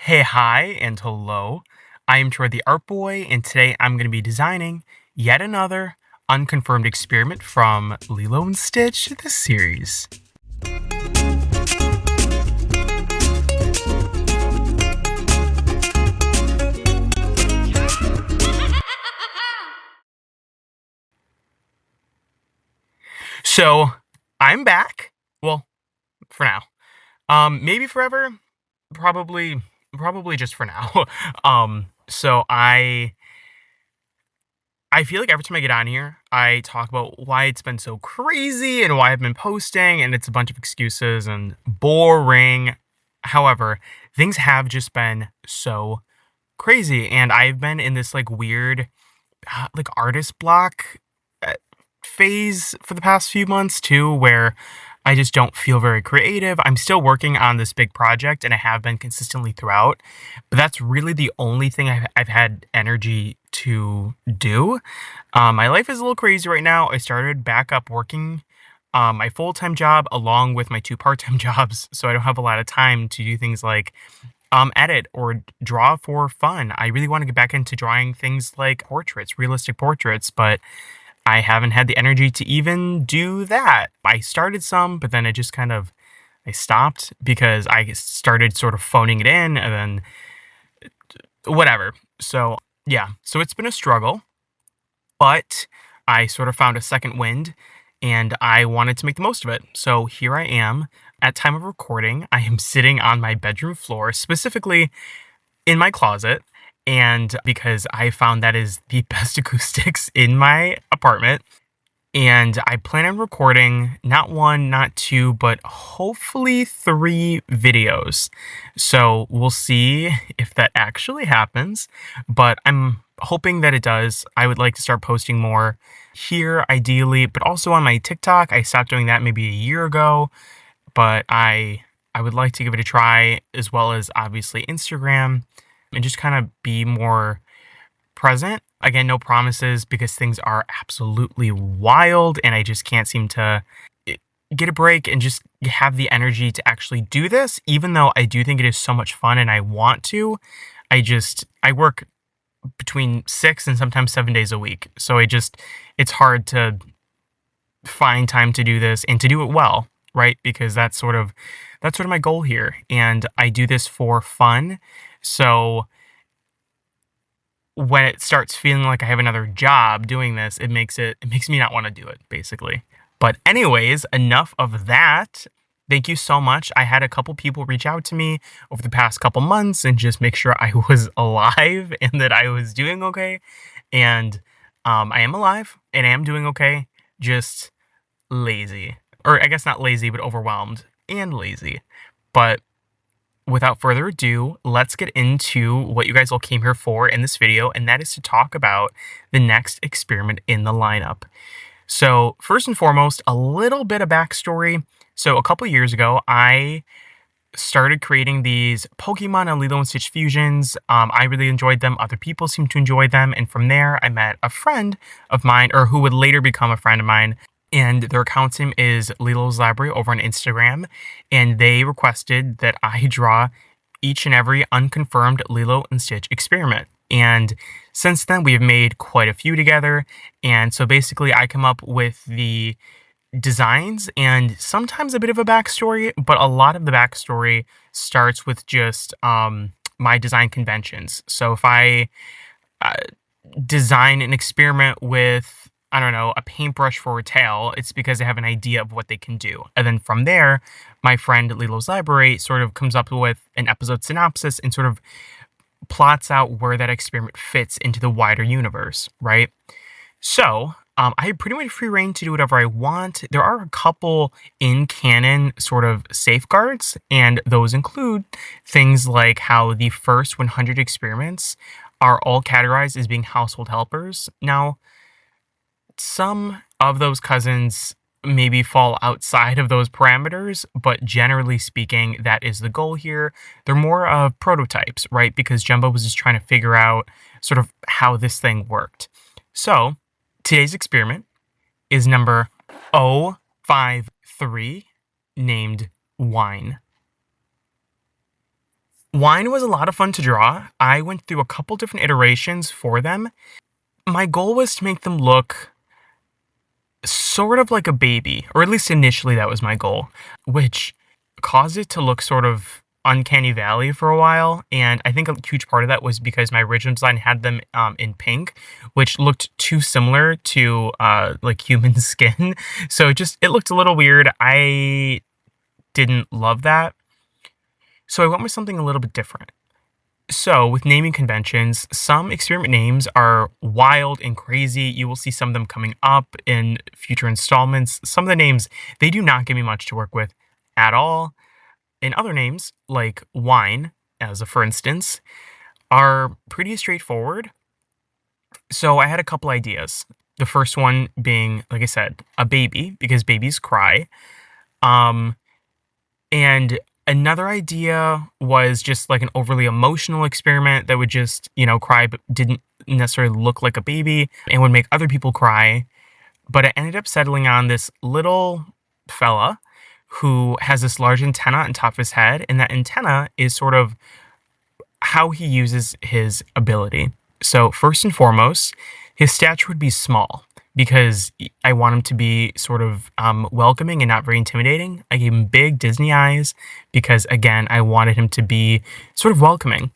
Hey, hi, and hello. I am Troy the Art Boy, and today I'm going to be designing yet another unconfirmed experiment from Lilo and Stitch, the series. So, I'm back. Well, for now. Maybe forever. Probably just for now. So I feel like every time I get on here, I talk about why it's been so crazy and why I've been posting, and it's a bunch of excuses and boring. However, things have just been so crazy, and I've been in this like weird, like artist block uh, phase for the past few months too, where I just don't feel very creative. I'm still working on this big project, and I have been consistently throughout, but that's really the only thing I've had energy to do. My life is a little crazy right now. I started back up working my full-time job along with my two part-time jobs, so I don't have a lot of time to do things like edit or draw for fun. I really want to get back into drawing things like portraits, realistic portraits, but I haven't had the energy to even do that. I started some, but then I stopped because I started sort of phoning it in and then whatever. So, yeah. So it's been a struggle, but I sort of found a second wind and I wanted to make the most of it. So here I am. At time of recording, I am sitting on my bedroom floor, specifically in my closet, and because I found that is the best acoustics in my apartment. And I plan on recording not one, not two, but hopefully three videos. So we'll see if that actually happens, but I'm hoping that it does. I would like to start posting more here, ideally, but also on my TikTok. I stopped doing that maybe a year ago, but I would like to give it a try, as well as obviously Instagram, and just kind of be more present. Again, no promises because things are absolutely wild and I just can't seem to eh, get a break and just have the energy to actually do this, even though I do think it is so much fun and I want to. I work between 6 and sometimes 7 days a week. So it's hard to find time to do this and to do it well, right? Because that's sort of my goal here, and I do this for fun. So when it starts feeling like I have another job doing this, it makes me not want to do it, basically. But anyways, enough of that. Thank you so much. I had a couple people reach out to me over the past couple months and just make sure I was alive and that I was doing okay. And I am alive and I am doing okay. Just lazy. Or I guess not lazy, but overwhelmed and lazy. But without further ado, let's get into what you guys all came here for in this video, and that is to talk about the next experiment in the lineup. So first and foremost, a little bit of backstory. So a couple years ago, I started creating these Pokemon and Lilo and Stitch fusions. I really enjoyed them. Other people seemed to enjoy them. And from there, I met a friend of mine, or who would later become a friend of mine, and their account name is Lilo's Library over on Instagram, and they requested that I draw each and every unconfirmed Lilo and Stitch experiment. And since then, we've made quite a few together, and so basically I come up with the designs and sometimes a bit of a backstory, but a lot of the backstory starts with just my design conventions. So if I uh, design an experiment with, I don't know, a paintbrush for a tail, it's because I have an idea of what they can do. And then from there, my friend at Lilo's Library sort of comes up with an episode synopsis and sort of plots out where that experiment fits into the wider universe, right? So, I have pretty much free reign to do whatever I want. There are a couple in canon sort of safeguards, and those include things like how the first 100 experiments are all categorized as being household helpers. Now, some of those cousins maybe fall outside of those parameters, but generally speaking, that is the goal here. They're more of prototypes, right? Because Jumbo was just trying to figure out sort of how this thing worked. So, today's experiment is number 053, named Whine. Whine was a lot of fun to draw. I went through a couple different iterations for them. My goal was to make them look sort of like a baby, or at least initially that was my goal, which caused it to look sort of uncanny valley for a while. And I think a huge part of that was because my original design had them in pink, which looked too similar to like human skin. So it looked a little weird. I didn't love that. So I went with something a little bit different. So, with naming conventions, some experiment names are wild and crazy. You will see some of them coming up in future installments. Some of the names, they do not give me much to work with at all. And other names, like Whine, as a for instance, are pretty straightforward. So, I had a couple ideas. The first one being, like I said, a baby, because babies cry. Um, And another idea was just like an overly emotional experiment that would just, cry, but didn't necessarily look like a baby and would make other people cry. But I ended up settling on this little fella who has this large antenna on top of his head. And that antenna is sort of how he uses his ability. So, first and foremost, his stature would be small because I want him to be sort of welcoming and not very intimidating. I gave him big Disney eyes because, again, I wanted him to be sort of welcoming.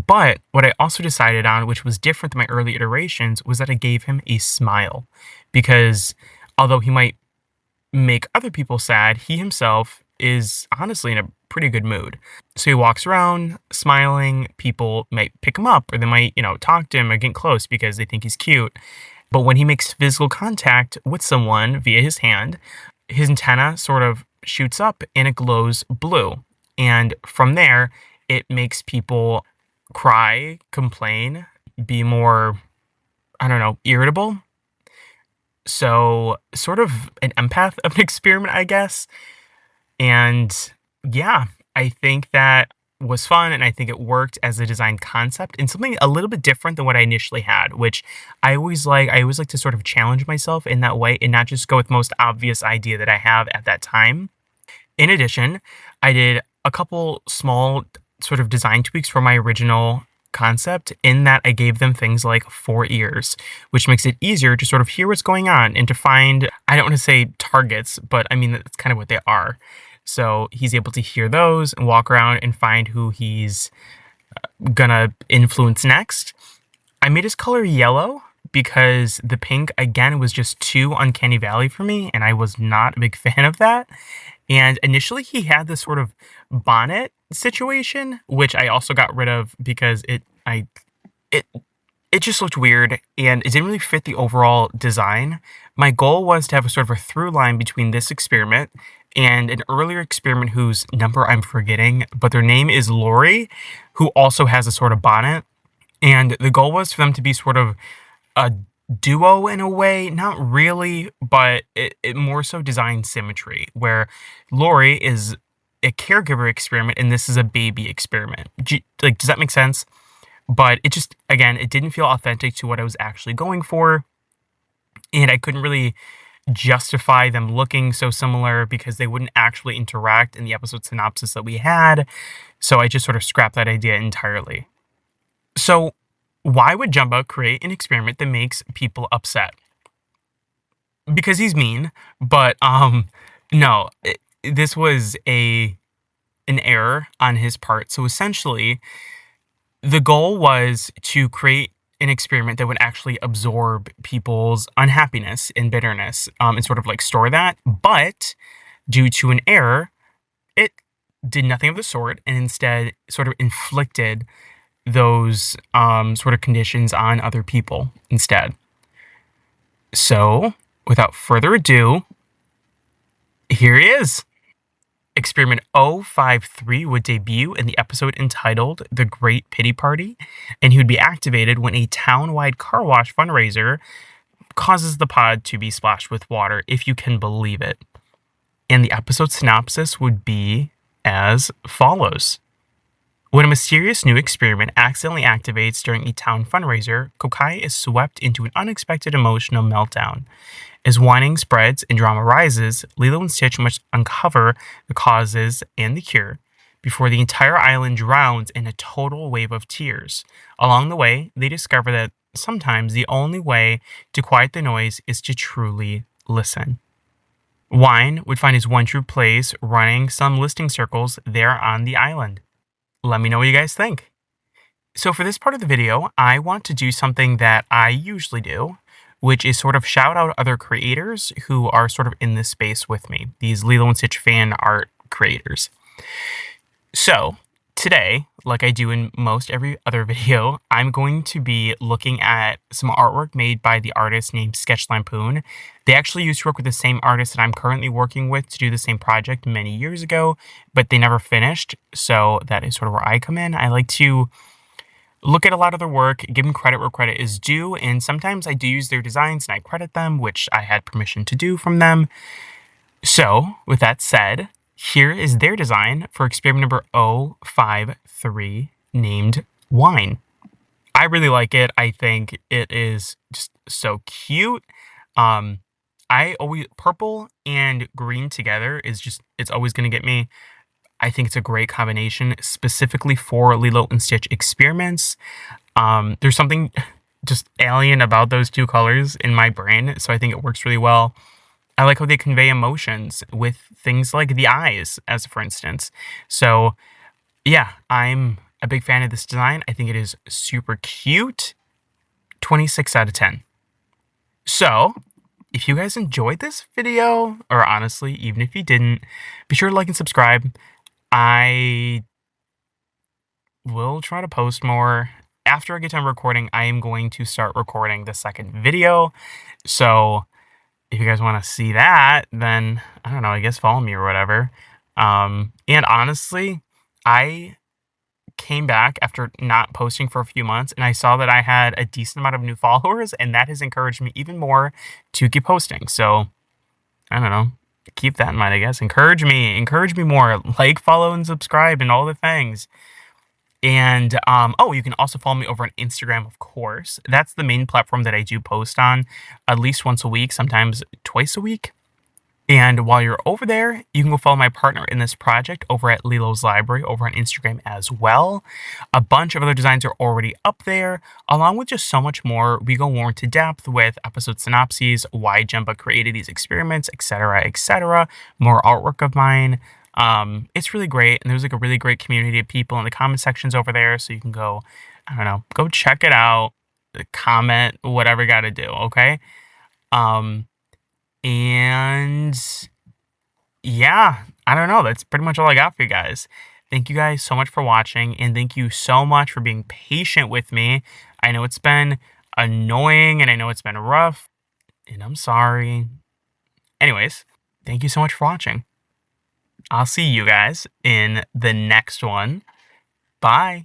But what I also decided on, which was different than my early iterations, was that I gave him a smile because although he might make other people sad, he himself is honestly in a pretty good mood. So he walks around smiling. People might pick him up or they might, talk to him or get close because they think he's cute. But when he makes physical contact with someone via his hand, his antenna sort of shoots up and it glows blue. And from there, it makes people cry, complain, be more, I don't know, irritable. So, sort of an empath of an experiment, I guess. And yeah, I think that was fun and I think it worked as a design concept and something a little bit different than what I initially had, which I always like to sort of challenge myself in that way and not just go with most obvious idea that I have at that time. In addition, I did a couple small sort of design tweaks for my original concept in that I gave them things like 4 ears, which makes it easier to sort of hear what's going on and to find, I don't want to say targets, but I mean, that's kind of what they are. So he's able to hear those and walk around and find who he's gonna influence next. I made his color yellow because the pink, again, was just too uncanny valley for me, and I was not a big fan of that. And initially, he had this sort of bonnet situation, which I also got rid of because it it just looked weird and it didn't really fit the overall design. My goal was to have a sort of a through line between this experiment and an earlier experiment whose number I'm forgetting, but their name is Lori, who also has a sort of bonnet. And the goal was for them to be sort of a duo in a way, not really, but it more so design symmetry, where Lori is a caregiver experiment and this is a baby experiment. Does that make sense? But it just, again, it didn't feel authentic to what I was actually going for. And I couldn't really justify them looking so similar because they wouldn't actually interact in the episode synopsis that we had. So I just sort of scrapped that idea entirely. So why would Jumba create an experiment that makes people upset? Because he's mean, but no, this was an error on his part. So essentially, the goal was to create an experiment that would actually absorb people's unhappiness and bitterness, and sort of like store that. But due to an error, it did nothing of the sort and instead sort of inflicted those sort of conditions on other people instead. So, without further ado, here he is. Experiment 053 would debut in the episode entitled The Great Pity Party, and he would be activated when a town-wide car wash fundraiser causes the pod to be splashed with water, if you can believe it. And the episode synopsis would be as follows. When a mysterious new experiment accidentally activates during a town fundraiser, Kokai is swept into an unexpected emotional meltdown. As whining spreads and drama rises, Lilo and Stitch must uncover the causes and the cure. before the entire island drowns in a total wave of tears. Along the way, they discover that sometimes the only way to quiet the noise is to truly listen. Whine would find his one true place running some listing circles there on the island. Let me know what you guys think. So for this part of the video, I want to do something that I usually do, which is sort of shout out other creators who are sort of in this space with me, these Lilo and Stitch fan art creators. So today, like I do in most every other video, I'm going to be looking at some artwork made by the artist named Sketch Lampoon. They actually used to work with the same artist that I'm currently working with to do the same project many years ago, but they never finished. So that is sort of where I come in. I like to look at a lot of their work, give them credit where credit is due, and sometimes I do use their designs and I credit them, which I had permission to do from them. So, with that said, here is their design for experiment number 053 named Whine. I really like it. I think it is just so cute. I always, purple and green together is just, it's always going to get me. I think it's a great combination, specifically for Lilo and Stitch experiments. There's something just alien about those two colors in my brain, so I think it works really well. I like how they convey emotions with things like the eyes, as for instance. So, yeah, I'm a big fan of this design. I think it is super cute. 26 out of 10. So, if you guys enjoyed this video, or honestly, even if you didn't, be sure to like and subscribe. I will try to post more. After I get done recording, I am going to start recording the second video. So if you guys want to see that, then I don't know, I guess follow me or whatever. And honestly, I came back after not posting for a few months and I saw that I had a decent amount of new followers, and that has encouraged me even more to keep posting. So I don't know. Keep that in mind, I guess. Encourage me more. Like, follow, and subscribe, and all the things. And, oh, you can also follow me over on Instagram, of course. That's the main platform that I do post on at least once a week, sometimes twice a week. And while you're over there, you can go follow my partner in this project over at Lilo's Library over on Instagram as well. A bunch of other designs are already up there, along with just so much more. We go more into depth with episode synopses, why Jemba created these experiments, etc., etc. More artwork of mine. It's really great, and there's like a really great community of people in the comment sections over there, so you can go, I don't know, go check it out, comment, whatever you gotta do, okay? And yeah, I don't know. That's pretty much all I got for you guys. Thank you guys so much for watching, and thank you so much for being patient with me. I know it's been annoying, and I know it's been rough, and I'm sorry. Anyways, thank you so much for watching. I'll see you guys in the next one. Bye.